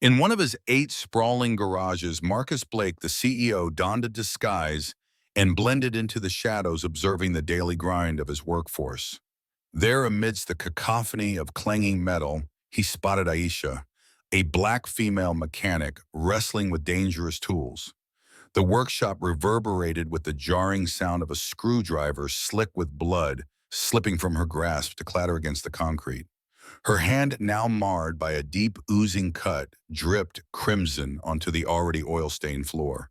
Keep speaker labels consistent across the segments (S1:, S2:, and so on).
S1: In one of his 8 sprawling garages, Marcus Blake, the CEO, donned a disguise and blended into the shadows, observing the daily grind of his workforce. There, amidst the cacophony of clanging metal, he spotted Aisha, a black female mechanic wrestling with dangerous tools. The workshop reverberated with the jarring sound of a screwdriver slick with blood slipping from her grasp to clatter against the concrete. Her hand, now marred by a deep oozing cut, dripped crimson onto the already oil-stained floor.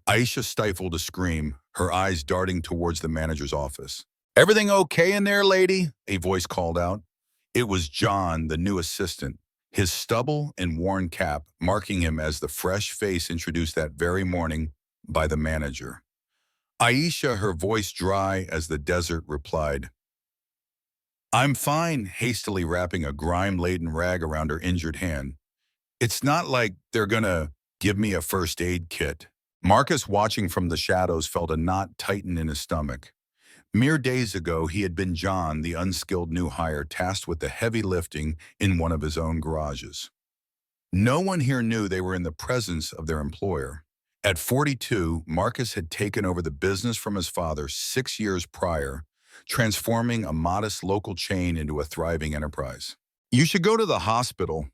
S1: Aisha stifled a scream, her eyes darting towards the manager's office. "Everything okay in there, lady?" a voice called out. It was John, the new assistant, his stubble and worn cap marking him as the fresh face introduced that very morning by the manager. Aisha, her voice dry as the desert, replied, "I'm fine," hastily wrapping a grime-laden rag around her injured hand. "It's not like they're gonna give me a first aid kit." Marcus, watching from the shadows, felt a knot tighten in his stomach. Mere days ago, he had been John, the unskilled new hire tasked with the heavy lifting in one of his own garages. No one here knew they were in the presence of their employer. At 42, Marcus had taken over the business from his father 6 years prior, transforming a modest local chain into a thriving enterprise. "You should go to the hospital,"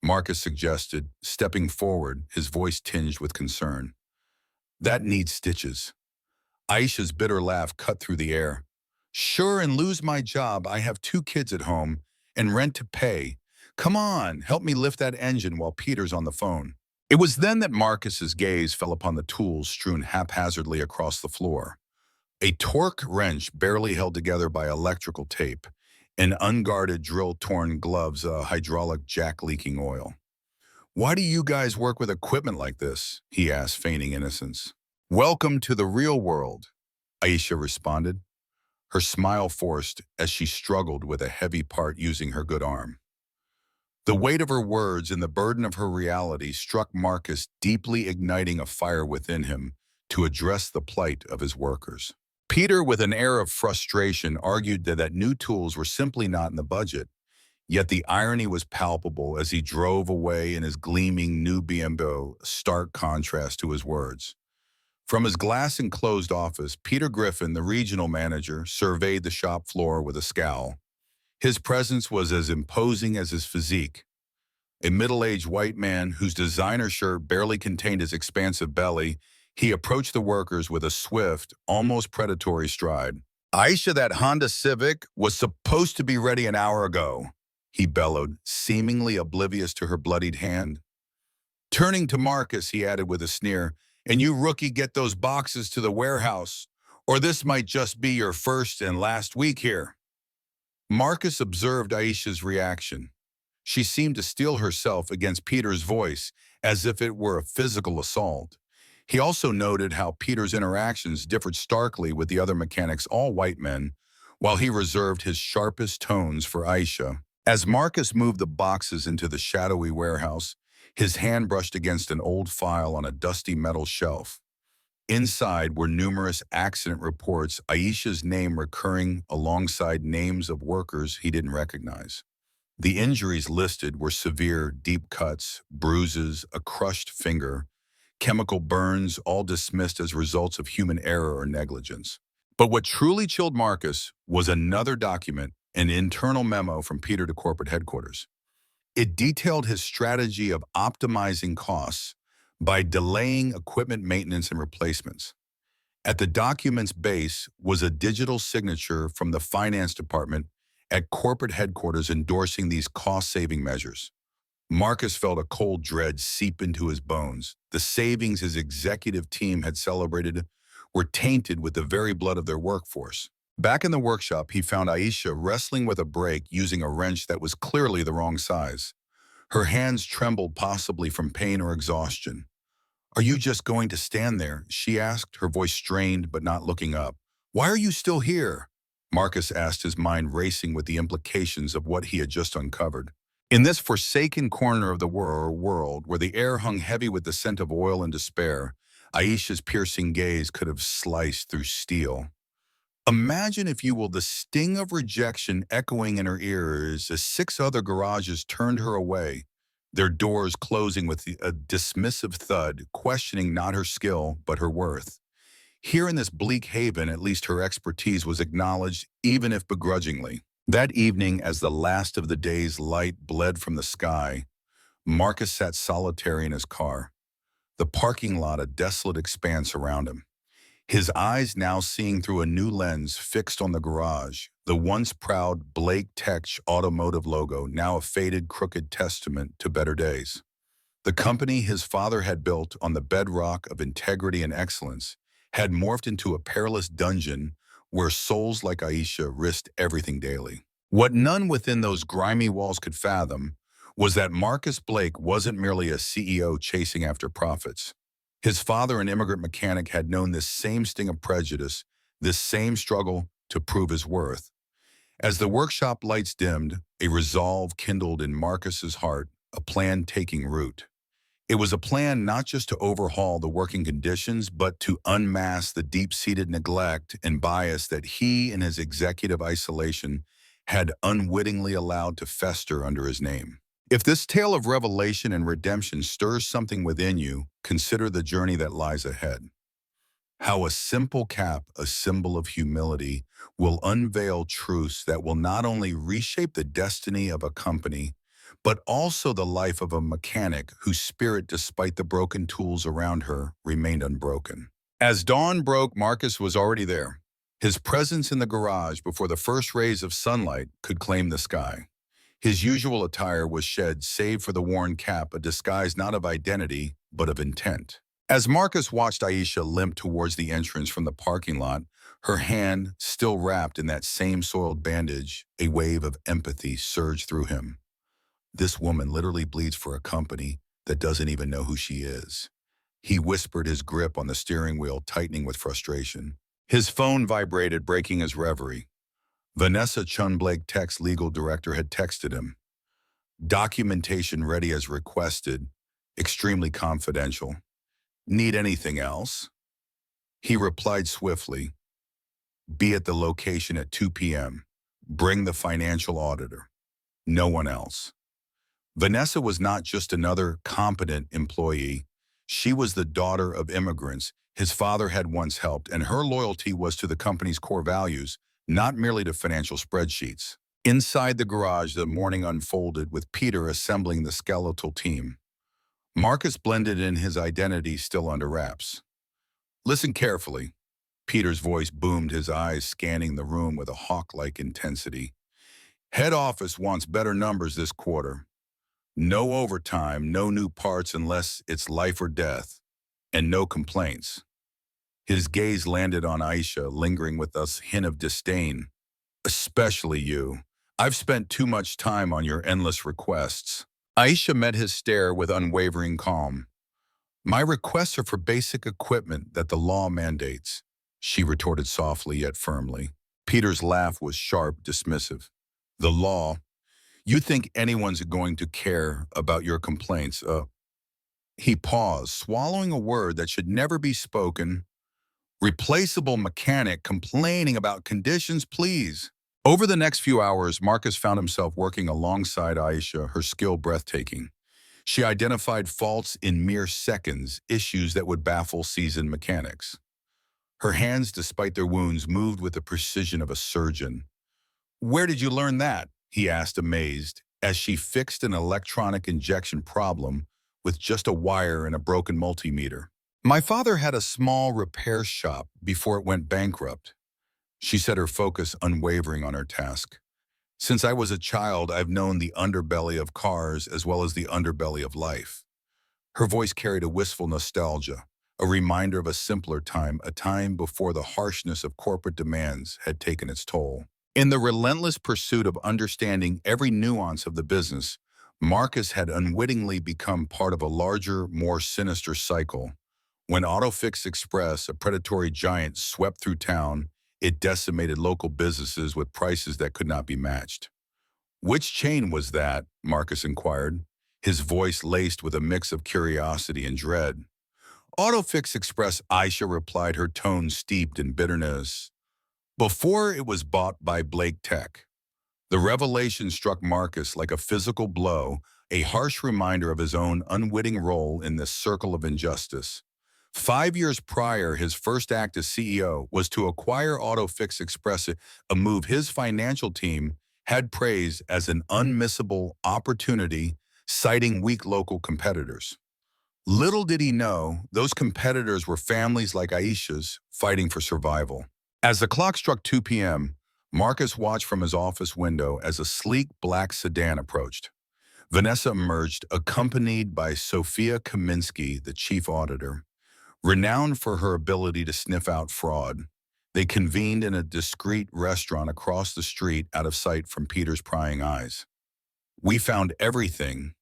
S1: Marcus suggested, stepping forward, his voice tinged with concern. "That needs stitches." Aisha's bitter laugh cut through the air. "Sure, and lose my job. I have 2 kids at home and rent to pay. Come on, help me lift that engine while Peter's on the phone." It was then that Marcus's gaze fell upon the tools strewn haphazardly across the floor. A torque wrench barely held together by electrical tape, an unguarded drill-torn gloves, a hydraulic jack leaking oil. "Why do you guys work with equipment like this?" he asked, feigning innocence. "Welcome to the real world," Aisha responded, her smile forced as she struggled with a heavy part using her good arm. The weight of her words and the burden of her reality struck Marcus, deeply igniting a fire within him to address the plight of his workers. Peter, with an air of frustration, argued that new tools were simply not in the budget, yet the irony was palpable as he drove away in his gleaming new BMW, a stark contrast to his words. From his glass-enclosed office, Peter Griffin, the regional manager, surveyed the shop floor with a scowl. His presence was as imposing as his physique. A middle-aged white man whose designer shirt barely contained his expansive belly, he approached the workers with a swift, almost predatory stride. "Aisha, that Honda Civic was supposed to be ready an hour ago," he bellowed, seemingly oblivious to her bloodied hand. Turning to Marcus, he added with a sneer, "And you rookie, get those boxes to the warehouse, or this might just be your first and last week here." Marcus observed Aisha's reaction. She seemed to steel herself against Peter's voice as if it were a physical assault. He also noted how Peter's interactions differed starkly with the other mechanics, all white men, while he reserved his sharpest tones for Aisha. As Marcus moved the boxes into the shadowy warehouse, his hand brushed against an old file on a dusty metal shelf. Inside were numerous accident reports, Aisha's name recurring alongside names of workers he didn't recognize. The injuries listed were severe, deep cuts, bruises, a crushed finger, chemical burns, all dismissed as results of human error or negligence. But what truly chilled Marcus was another document, an internal memo from Peter to corporate headquarters. It detailed his strategy of optimizing costs by delaying equipment maintenance and replacements. At the document's base was a digital signature from the finance department at corporate headquarters endorsing these cost-saving measures. Marcus felt a cold dread seep into his bones. The savings his executive team had celebrated were tainted with the very blood of their workforce. Back in the workshop, he found Aisha wrestling with a brake using a wrench that was clearly the wrong size. Her hands trembled, possibly from pain or exhaustion. "Are you just going to stand there?" she asked, her voice strained but not looking up. "Why are you still here?" Marcus asked, his mind racing with the implications of what he had just uncovered. In this forsaken corner of the world, where the air hung heavy with the scent of oil and despair, Aisha's piercing gaze could have sliced through steel. Imagine, if you will, the sting of rejection echoing in her ears as 6 other garages turned her away, their doors closing with a dismissive thud, questioning not her skill, but her worth. Here in this bleak haven, at least her expertise was acknowledged, even if begrudgingly. That evening, as the last of the day's light bled from the sky, Marcus sat solitary in his car, the parking lot a desolate expanse around him. His eyes now seeing through a new lens fixed on the garage, the once proud Blake Tech automotive logo, now a faded, crooked testament to better days. The company his father had built on the bedrock of integrity and excellence had morphed into a perilous dungeon where souls like Aisha risked everything daily. What none within those grimy walls could fathom was that Marcus Blake wasn't merely a CEO chasing after profits. His father, an immigrant mechanic, had known this same sting of prejudice, this same struggle to prove his worth. As the workshop lights dimmed, a resolve kindled in Marcus's heart, a plan taking root. It was a plan not just to overhaul the working conditions, but to unmask the deep-seated neglect and bias that he, in his executive isolation, had unwittingly allowed to fester under his name. If this tale of revelation and redemption stirs something within you, consider the journey that lies ahead. How a simple cap, a symbol of humility, will unveil truths that will not only reshape the destiny of a company, but also the life of a mechanic whose spirit, despite the broken tools around her, remained unbroken. As dawn broke, Marcus was already there. His presence in the garage before the first rays of sunlight could claim the sky. His usual attire was shed save for the worn cap, a disguise not of identity, but of intent. As Marcus watched Aisha limp towards the entrance from the parking lot, her hand still wrapped in that same soiled bandage, a wave of empathy surged through him. This woman literally bleeds for a company that doesn't even know who she is. He whispered, his grip on the steering wheel tightening with frustration. His phone vibrated, breaking his reverie. Vanessa Chun, Blake Tech's legal director, had texted him. Documentation ready as requested, extremely confidential. Need anything else? He replied swiftly. Be at the location at 2 p.m. Bring the financial auditor. No one else. Vanessa was not just another competent employee. She was the daughter of immigrants his father had once helped, and her loyalty was to the company's core values, not merely to financial spreadsheets. Inside the garage, the morning unfolded with Peter assembling the skeletal team. Marcus blended in, his identity still under wraps. Listen carefully. Peter's voice boomed, his eyes scanning the room with a hawk-like intensity. Head office wants better numbers this quarter. No overtime, no new parts unless it's life or death, and no complaints. His gaze landed on Aisha, lingering with a hint of disdain. Especially you. I've spent too much time on your endless requests. Aisha met his stare with unwavering calm. My requests are for basic equipment that the law mandates, she retorted softly yet firmly. Peter's laugh was sharp, dismissive. The law? You think anyone's going to care about your complaints? He paused, swallowing a word that should never be spoken. Replaceable mechanic complaining about conditions, please. Over the next few hours, Marcus found himself working alongside Aisha, her skill breathtaking. She identified faults in mere seconds, issues that would baffle seasoned mechanics. Her hands, despite their wounds, moved with the precision of a surgeon. Where did you learn that? He asked, amazed, as she fixed an electronic injection problem with just a wire and a broken multimeter. My father had a small repair shop before it went bankrupt. She said, her focus unwavering on her task. Since I was a child, I've known the underbelly of cars as well as the underbelly of life. Her voice carried a wistful nostalgia, a reminder of a simpler time, a time before the harshness of corporate demands had taken its toll. In the relentless pursuit of understanding every nuance of the business, Marcus had unwittingly become part of a larger, more sinister cycle. When AutoFix Express, a predatory giant, swept through town, it decimated local businesses with prices that could not be matched. Which chain was that? Marcus inquired, his voice laced with a mix of curiosity and dread. AutoFix Express, Aisha replied, her tone steeped in bitterness. Before it was bought by Blake Tech. The revelation struck Marcus like a physical blow, a harsh reminder of his own unwitting role in this circle of injustice. 5 years prior, his first act as CEO was to acquire AutoFix Express, a move his financial team had praised as an unmissable opportunity, citing weak local competitors. Little did he know, those competitors were families like Aisha's fighting for survival. As the clock struck 2 p.m., Marcus watched from his office window as a sleek black sedan approached. Vanessa emerged, accompanied by Sophia Kaminsky, the chief auditor. Renowned for her ability to sniff out fraud, they convened in a discreet restaurant across the street out of sight from Peter's prying eyes. "We found everything,"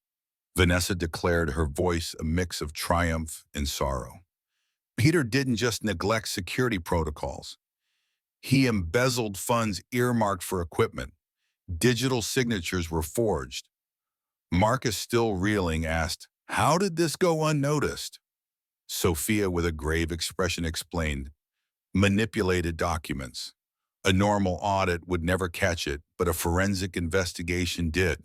S1: Vanessa declared, her voice a mix of triumph and sorrow. Peter didn't just neglect security protocols. He embezzled funds earmarked for equipment. Digital signatures were forged. Marcus, still reeling, asked, "How did this go unnoticed?" Sophia, with a grave expression, explained, "Manipulated documents. A normal audit would never catch it, but a forensic investigation did.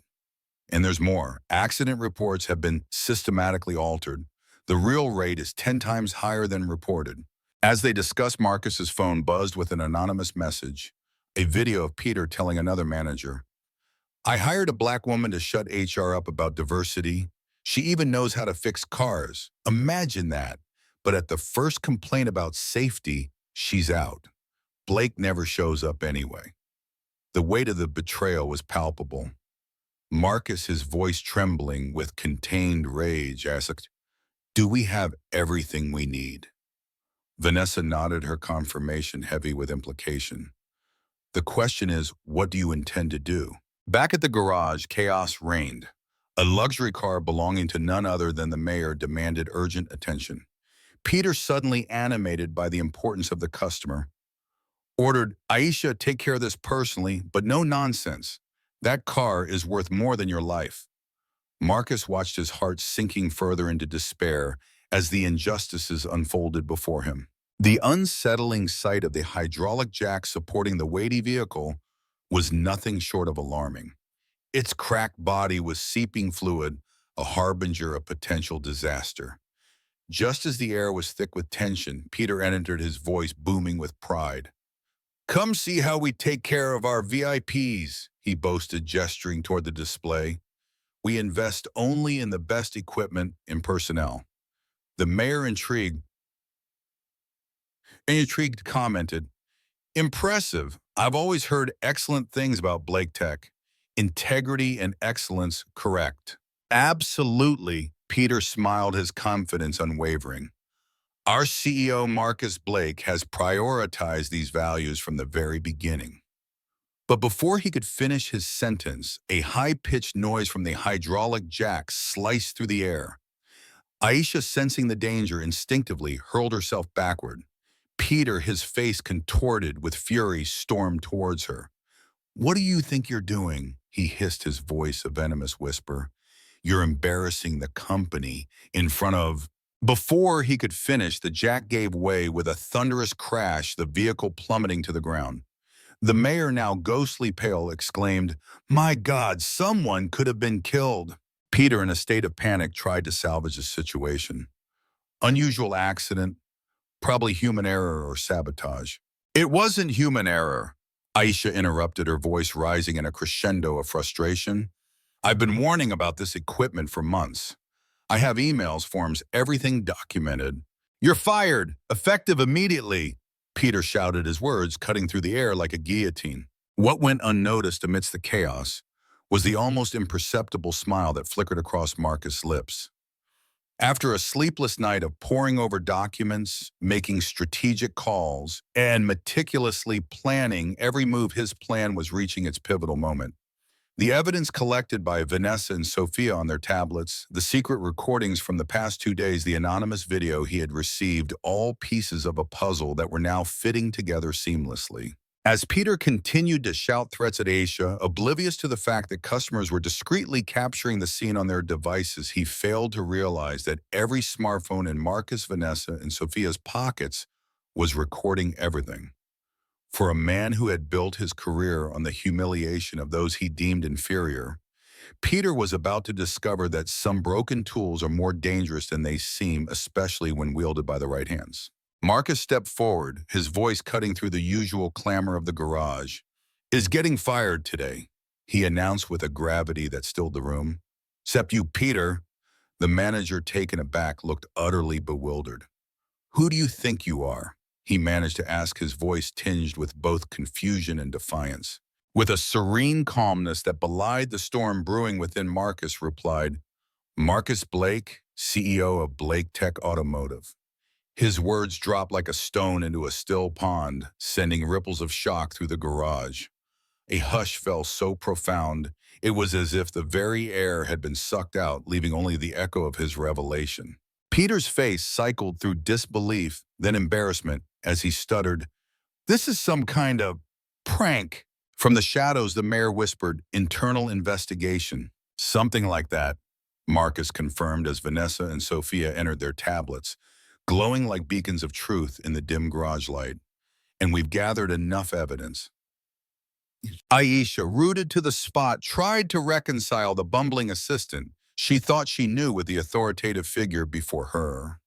S1: And there's more. Accident reports have been systematically altered. The real rate is 10 times higher than reported." As they discussed, Marcus's phone buzzed with an anonymous message, a video of Peter telling another manager, "I hired a black woman to shut HR up about diversity. She even knows how to fix cars. Imagine that. But at the first complaint about safety, she's out. Blake never shows up anyway." The weight of the betrayal was palpable. Marcus, his voice trembling with contained rage, asked, "Do we have everything we need?" Vanessa nodded, her confirmation heavy with implication. "The question is, what do you intend to do?" Back at the garage, chaos reigned. A luxury car belonging to none other than the mayor demanded urgent attention. Peter, suddenly animated by the importance of the customer, ordered, "Aisha, take care of this personally, but no nonsense. That car is worth more than your life." Marcus watched, his heart sinking further into despair as the injustices unfolded before him. The unsettling sight of the hydraulic jack supporting the weighty vehicle was nothing short of alarming. Its cracked body was seeping fluid, a harbinger of potential disaster. Just as the air was thick with tension, Peter entered, his voice booming with pride. "Come see how we take care of our VIPs, he boasted, gesturing toward the display. "We invest only in the best equipment and personnel." The mayor, intrigued, commented, "Impressive. I've always heard excellent things about Blake Tech. Integrity and excellence, correct?" "Absolutely," Peter smiled, his confidence unwavering. "Our CEO, Marcus Blake, has prioritized these values from the very beginning." But before he could finish his sentence, a high-pitched noise from the hydraulic jack sliced through the air. Aisha, sensing the danger, instinctively hurled herself backward. Peter, his face contorted with fury, stormed towards her. "What do you think you're doing?" he hissed, his voice a venomous whisper. "You're embarrassing the company in front of—" Before he could finish, the jack gave way with a thunderous crash, the vehicle plummeting to the ground. The mayor, now ghostly pale, exclaimed, "My God, someone could have been killed." Peter, in a state of panic, tried to salvage the situation. "Unusual accident, probably human error or sabotage." "It wasn't human error," Aisha interrupted, her voice rising in a crescendo of frustration. "I've been warning about this equipment for months. I have emails, forms, everything documented." "You're fired, effective immediately," Peter shouted, his words cutting through the air like a guillotine. What went unnoticed amidst the chaos was the almost imperceptible smile that flickered across Marcus' lips. After a sleepless night of poring over documents, making strategic calls, and meticulously planning every move, his plan was reaching its pivotal moment. The evidence collected by Vanessa and Sophia on their tablets, the secret recordings from the past 2 days, the anonymous video he had received, all pieces of a puzzle that were now fitting together seamlessly. As Peter continued to shout threats at Aisha, oblivious to the fact that customers were discreetly capturing the scene on their devices, he failed to realize that every smartphone in Marcus, Vanessa, and Sophia's pockets was recording everything. For a man who had built his career on the humiliation of those he deemed inferior, Peter was about to discover that some broken tools are more dangerous than they seem, especially when wielded by the right hands. Marcus stepped forward, his voice cutting through the usual clamor of the garage. "Is getting fired today," he announced with a gravity that stilled the room. "Except you, Peter." The manager, taken aback, looked utterly bewildered. "Who do you think you are?" he managed to ask, his voice tinged with both confusion and defiance. With a serene calmness that belied the storm brewing within, Marcus replied, "Marcus Blake, CEO of Blake Tech Automotive." His words dropped like a stone into a still pond, sending ripples of shock through the garage. A hush fell so profound, it was as if the very air had been sucked out, leaving only the echo of his revelation. Peter's face cycled through disbelief, then embarrassment, as he stuttered, "This is some kind of prank." From the shadows, the mayor whispered, "Internal investigation." "Something like that," Marcus confirmed as Vanessa and Sophia entered their tablets, glowing like beacons of truth in the dim garage light. "And we've gathered enough evidence." Aisha, rooted to the spot, tried to reconcile the bumbling assistant she thought she knew with the authoritative figure before her.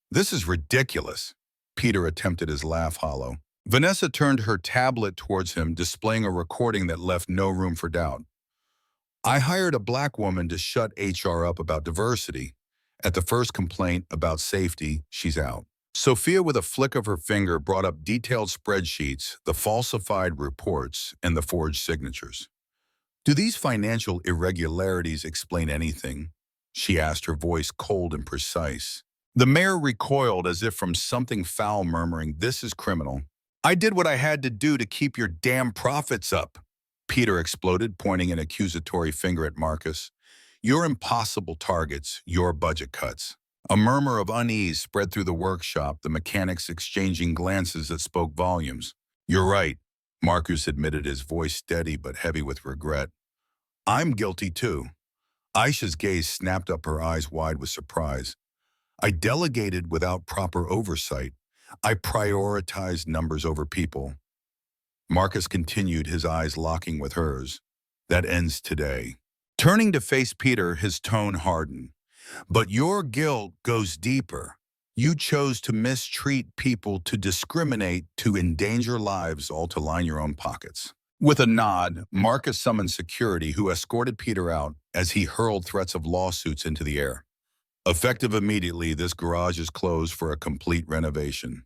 S1: "This is ridiculous." Peter attempted his laugh hollow. Vanessa turned her tablet towards him, displaying a recording that left no room for doubt. "I hired a black woman to shut HR up about diversity. At the first complaint about safety, she's out." Sophia, with a flick of her finger, brought up detailed spreadsheets, the falsified reports, and the forged signatures. "Do these financial irregularities explain anything?" she asked, her voice cold and precise. The mayor recoiled as if from something foul, murmuring, "This is criminal." "I did what I had to do to keep your damn profits up," Peter exploded, pointing an accusatory finger at Marcus. "Your impossible targets, your budget cuts." A murmur of unease spread through the workshop, the mechanics exchanging glances that spoke volumes. "You're right," Marcus admitted, his voice steady but heavy with regret. "I'm guilty too." Aisha's gaze snapped up, her eyes wide with surprise. "I delegated without proper oversight. I prioritized numbers over people." Marcus continued, his eyes locking with hers. "That ends today." Turning to face Peter, his tone hardened. "But your guilt goes deeper. You chose to mistreat people, to discriminate, to endanger lives, all to line your own pockets." With a nod, Marcus summoned security, who escorted Peter out as he hurled threats of lawsuits into the air. "Effective immediately, this garage is closed for a complete renovation."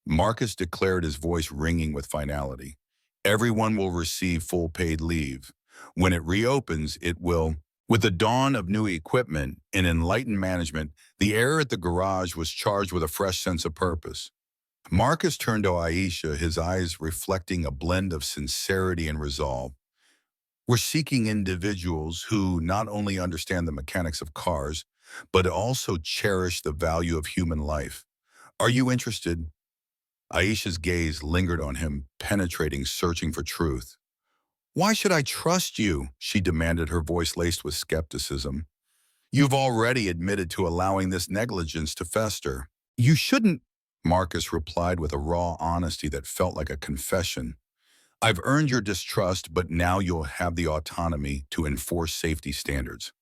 S1: Marcus declared, his voice ringing with finality. "Everyone will receive full paid leave. When it reopens, it will." With the dawn of new equipment and enlightened management, the air at the garage was charged with a fresh sense of purpose. Marcus turned to Aisha, his eyes reflecting a blend of sincerity and resolve. "We're seeking individuals who not only understand the mechanics of cars, but also cherish the value of human life. Are you interested?" Aisha's gaze lingered on him, penetrating, searching for truth. "Why should I trust you?" she demanded, her voice laced with skepticism. "You've already admitted to allowing this negligence to fester." "You shouldn't," Marcus replied with a raw honesty that felt like a confession. "I've earned your distrust, but now you'll have the autonomy to enforce safety standards.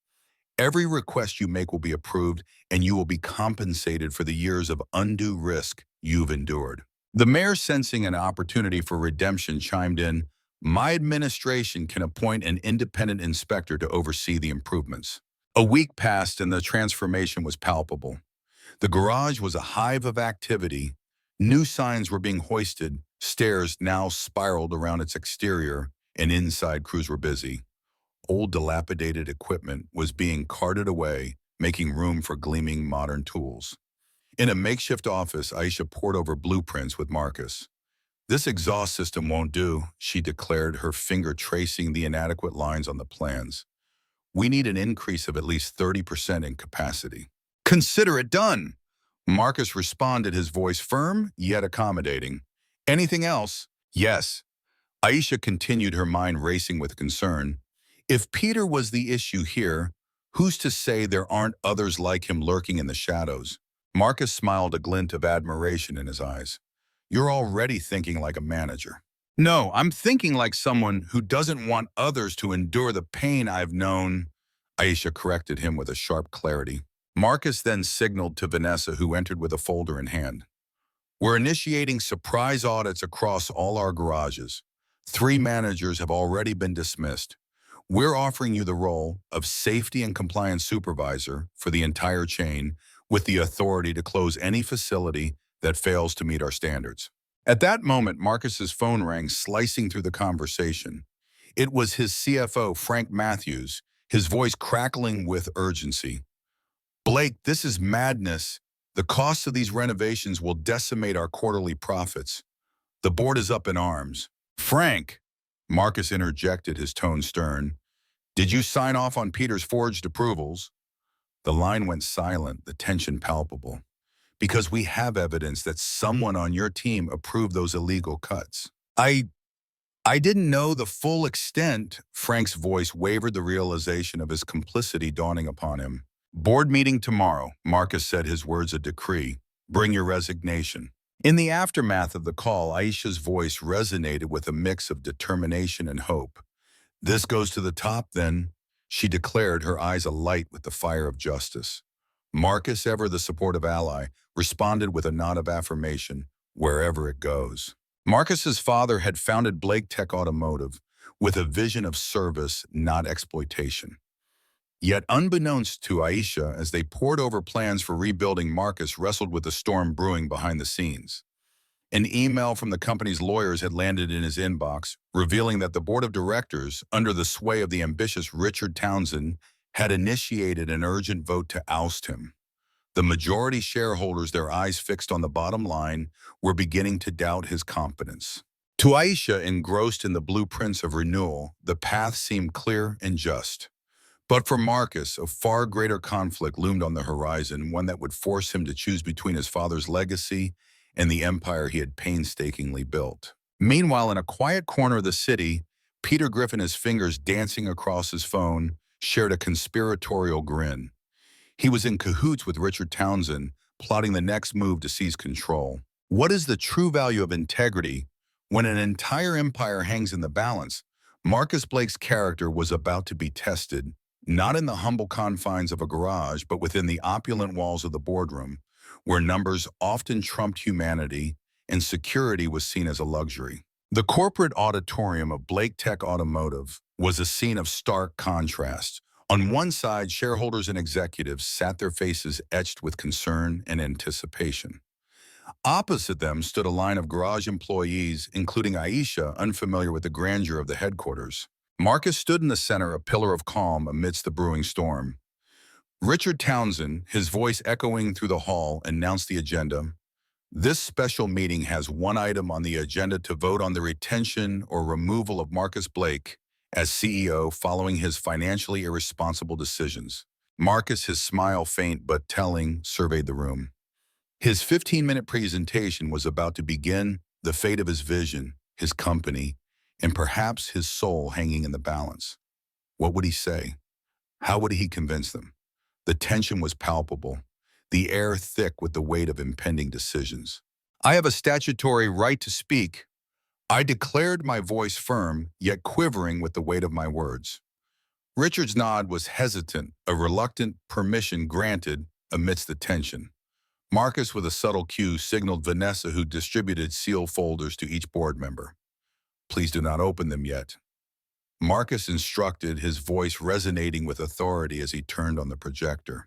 S1: Every request you make will be approved, and you will be compensated for the years of undue risk you've endured." The mayor, sensing an opportunity for redemption, chimed in, "My administration can appoint an independent inspector to oversee the improvements." A week passed and the transformation was palpable. The garage was a hive of activity. New signs were being hoisted, stairs now spiraled around its exterior, and inside crews were busy. Old dilapidated equipment was being carted away, making room for gleaming modern tools. In a makeshift office, Aisha pored over blueprints with Marcus. "This exhaust system won't do," she declared, her finger tracing the inadequate lines on the plans. "We need an increase of at least 30% in capacity." "Consider it done," Marcus responded, his voice firm yet accommodating. "Anything else?" "Yes." Aisha continued, her mind racing with concern. "If Peter was the issue here, who's to say there aren't others like him lurking in the shadows?" Marcus smiled, a glint of admiration in his eyes. "You're already thinking like a manager." No, I'm thinking like someone who doesn't want others to endure the pain I've known. Aisha corrected him with a sharp clarity. Marcus then signaled to Vanessa, who entered with a folder in hand. We're initiating surprise audits across all our garages. 3 managers have already been dismissed. We're offering you the role of safety and compliance supervisor for the entire chain with the authority to close any facility that fails to meet our standards. At that moment, Marcus's phone rang, slicing through the conversation. It was his CFO, Frank Matthews, his voice crackling with urgency. Blake, this is madness. The cost of these renovations will decimate our quarterly profits. The board is up in arms. Frank, Marcus interjected, his tone stern. Did you sign off on Peter's forged approvals? The line went silent, the tension palpable. Because we have evidence that someone on your team approved those illegal cuts. I didn't know the full extent. Frank's voice wavered, the realization of his complicity dawning upon him. Board meeting tomorrow, Marcus said, his words a decree. Bring your resignation. In the aftermath of the call, Aisha's voice resonated with a mix of determination and hope. This goes to the top, then, she declared, her eyes alight with the fire of justice. Marcus, ever the supportive ally, responded with a nod of affirmation, wherever it goes. Marcus's father had founded Blake Tech Automotive with a vision of service, not exploitation. Yet unbeknownst to Aisha, as they pored over plans for rebuilding, Marcus wrestled with the storm brewing behind the scenes. An email from the company's lawyers had landed in his inbox, revealing that the board of directors, under the sway of the ambitious Richard Townsend, had initiated an urgent vote to oust him. The majority shareholders, their eyes fixed on the bottom line, were beginning to doubt his competence. To Aisha, engrossed in the blueprints of renewal, the path seemed clear and just. But for Marcus, a far greater conflict loomed on the horizon, one that would force him to choose between his father's legacy and the empire he had painstakingly built. Meanwhile, in a quiet corner of the city, Peter Griffin, his fingers dancing across his phone, shared a conspiratorial grin. He was in cahoots with Richard Townsend, plotting the next move to seize control. What is the true value of integrity when an entire empire hangs in the balance? Marcus Blake's character was about to be tested, not in the humble confines of a garage, but within the opulent walls of the boardroom, where numbers often trumped humanity and security was seen as a luxury. The corporate auditorium of Blake Tech Automotive was a scene of stark contrast. On one side, shareholders and executives sat, their faces etched with concern and anticipation. Opposite them stood a line of garage employees, including Aisha, unfamiliar with the grandeur of the headquarters. Marcus stood in the center, a pillar of calm amidst the brewing storm. Richard Townsend, his voice echoing through the hall, announced the agenda. This special meeting has one item on the agenda: to vote on the retention or removal of Marcus Blake as CEO following his financially irresponsible decisions. Marcus, his smile faint but telling, surveyed the room. His 15-minute presentation was about to begin, the fate of his vision, his company, and perhaps his soul hanging in the balance. What would he say? How would he convince them? The tension was palpable, the air thick with the weight of impending decisions. I have a statutory right to speak. I declared, my voice firm, yet quivering with the weight of my words. Richard's nod was hesitant, a reluctant permission granted amidst the tension. Marcus, with a subtle cue, signaled Vanessa, who distributed sealed folders to each board member. Please do not open them yet. Marcus instructed, his voice resonating with authority as he turned on the projector.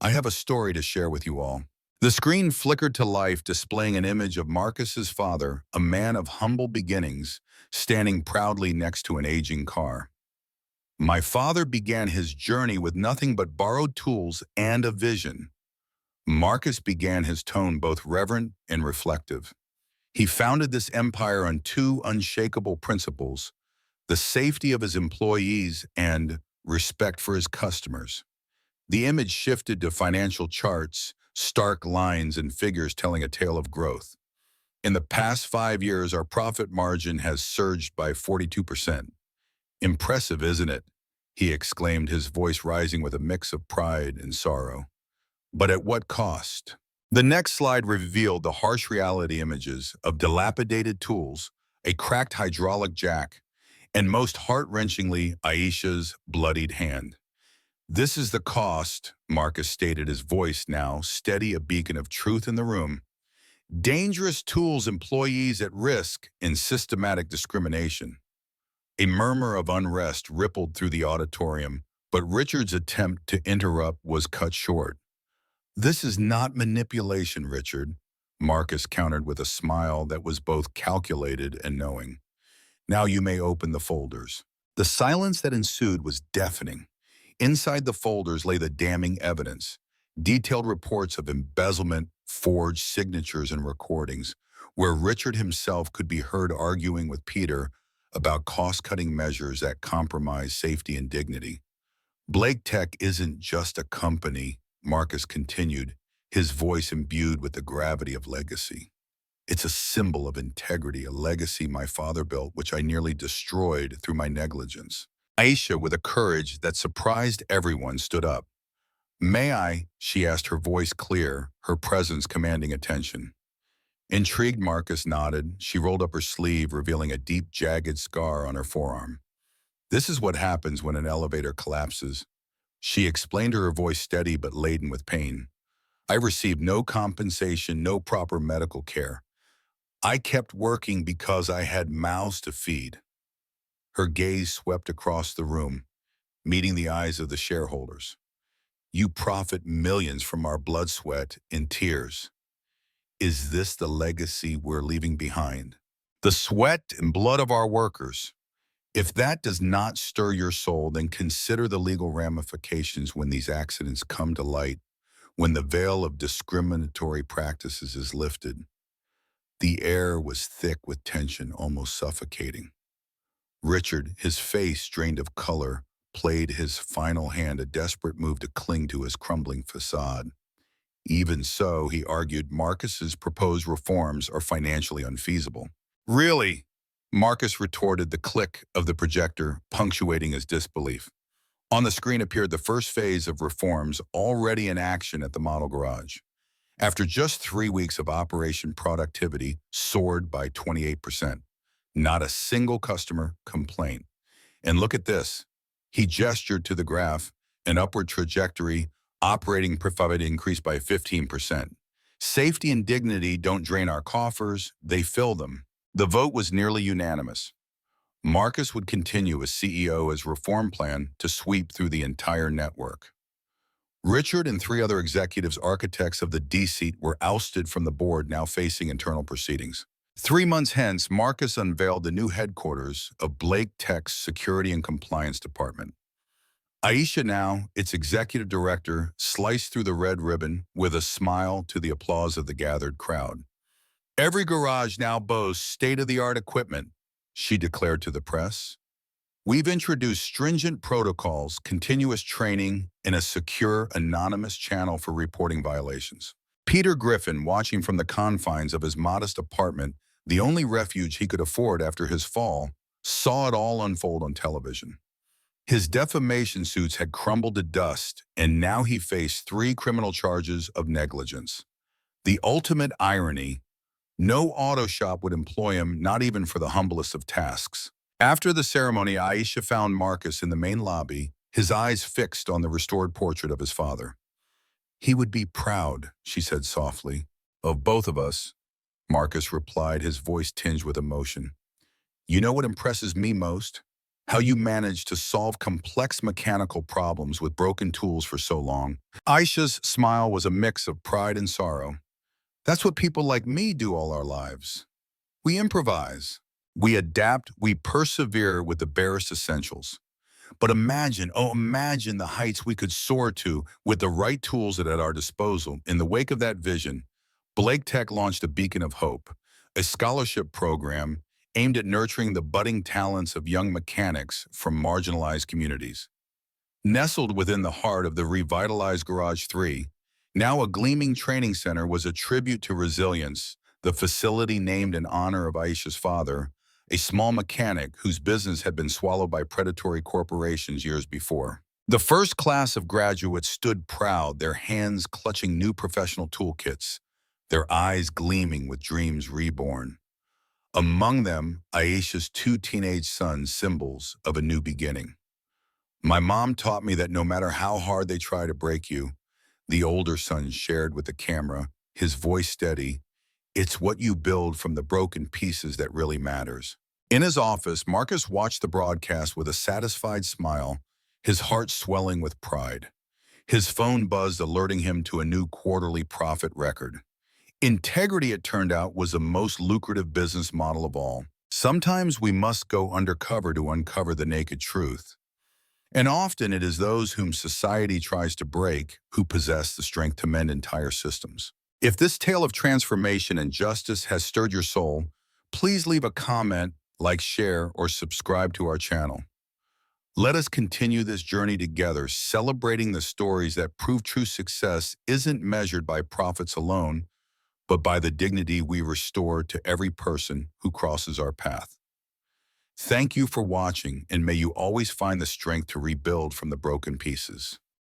S1: I have a story to share with you all. The screen flickered to life, displaying an image of Marcus's father, a man of humble beginnings, standing proudly next to an aging car. My father began his journey with nothing but borrowed tools and a vision. Marcus began, his tone both reverent and reflective. He founded this empire on 2 unshakable principles: the safety of his employees and respect for his customers. The image shifted to financial charts, stark lines and figures telling a tale of growth. In the past 5 years, our profit margin has surged by 42%. Impressive, isn't it? He exclaimed, his voice rising with a mix of pride and sorrow. But at what cost? The next slide revealed the harsh reality: images of dilapidated tools, a cracked hydraulic jack, and most heart-wrenchingly, Aisha's bloodied hand. "This is the cost," Marcus stated, his voice now steady, a beacon of truth in the room. "Dangerous tools, employees at risk, and systematic discrimination." A murmur of unrest rippled through the auditorium, but Richard's attempt to interrupt was cut short. "This is not manipulation, Richard," Marcus countered with a smile that was both calculated and knowing. "Now you may open the folders." The silence that ensued was deafening. Inside the folders lay the damning evidence, detailed reports of embezzlement, forged signatures and recordings, where Richard himself could be heard arguing with Peter about cost-cutting measures that compromise safety and dignity. "Blake Tech isn't just a company," Marcus continued, his voice imbued with the gravity of legacy. "It's a symbol of integrity, a legacy my father built, which I nearly destroyed through my negligence." Aisha, with a courage that surprised everyone, stood up. "May I?" she asked, her voice clear, her presence commanding attention. Intrigued, Marcus nodded. She rolled up her sleeve, revealing a deep, jagged scar on her forearm. "This is what happens when an elevator collapses," she explained, her voice steady but laden with pain. "I received no compensation, no proper medical care. I kept working because I had mouths to feed." Her gaze swept across the room, meeting the eyes of the shareholders. "You profit millions from our blood, sweat, and tears. Is this the legacy we're leaving behind? The sweat and blood of our workers. If that does not stir your soul, then consider the legal ramifications when these accidents come to light, when the veil of discriminatory practices is lifted." The air was thick with tension, almost suffocating. Richard, his face drained of color, played his final hand, a desperate move to cling to his crumbling facade. Even so, he argued, Marcus's proposed reforms are financially unfeasible. "Really?" Marcus retorted, the click of the projector punctuating his disbelief. On the screen appeared the first phase of reforms already in action at the model garage. After just 3 weeks of operation, productivity soared by 28%. Not a single customer complaint. And look at this. He gestured to the graph, an upward trajectory, operating profit increased by 15%. Safety and dignity don't drain our coffers, they fill them. The vote was nearly unanimous. Marcus would continue as CEO as reform plan to sweep through the entire network. Richard and 3 other executives, architects of the D-seat, were ousted from the board, now facing internal proceedings. 3 months hence, Marcus unveiled the new headquarters of Blake Tech's Security and Compliance Department. Aisha, now its executive director, sliced through the red ribbon with a smile to the applause of the gathered crowd. "Every garage now boasts state-of-the-art equipment," she declared to the press. "We've introduced stringent protocols, continuous training, and a secure, anonymous channel for reporting violations." Peter Griffin, watching from the confines of his modest apartment, the only refuge he could afford after his fall, saw it all unfold on television. His defamation suits had crumbled to dust, and now he faced 3 criminal charges of negligence. The ultimate irony: no auto shop would employ him, not even for the humblest of tasks. After the ceremony, Aisha found Marcus in the main lobby, his eyes fixed on the restored portrait of his father. "He would be proud," she said softly. "Of both of us," Marcus replied, his voice tinged with emotion. "You know what impresses me most? How you managed to solve complex mechanical problems with broken tools for so long." Aisha's smile was a mix of pride and sorrow. "That's what people like me do all our lives. We improvise. We adapt, we persevere with the barest essentials. But imagine, oh, imagine the heights we could soar to with the right tools at our disposal." In the wake of that vision, Blake Tech launched a beacon of hope, a scholarship program aimed at nurturing the budding talents of young mechanics from marginalized communities. Nestled within the heart of the revitalized Garage 3, now a gleaming training center, was a tribute to resilience, the facility named in honor of Aisha's father, a small mechanic whose business had been swallowed by predatory corporations years before. The first class of graduates stood proud, their hands clutching new professional toolkits, their eyes gleaming with dreams reborn. Among them, Aisha's two teenage sons, symbols of a new beginning. My mom taught me that no matter how hard they try to break you, the older son shared with the camera, his voice steady, it's what you build from the broken pieces that really matters. In his office, Marcus watched the broadcast with a satisfied smile, his heart swelling with pride. His phone buzzed, alerting him to a new quarterly profit record. Integrity, it turned out, was the most lucrative business model of all. Sometimes we must go undercover to uncover the naked truth. And often it is those whom society tries to break who possess the strength to mend entire systems. If this tale of transformation and justice has stirred your soul, please leave a comment, like, share, or subscribe to our channel. Let us continue this journey together, celebrating the stories that prove true success isn't measured by profits alone, but by the dignity we restore to every person who crosses our path. Thank you for watching, and may you always find the strength to rebuild from the broken pieces.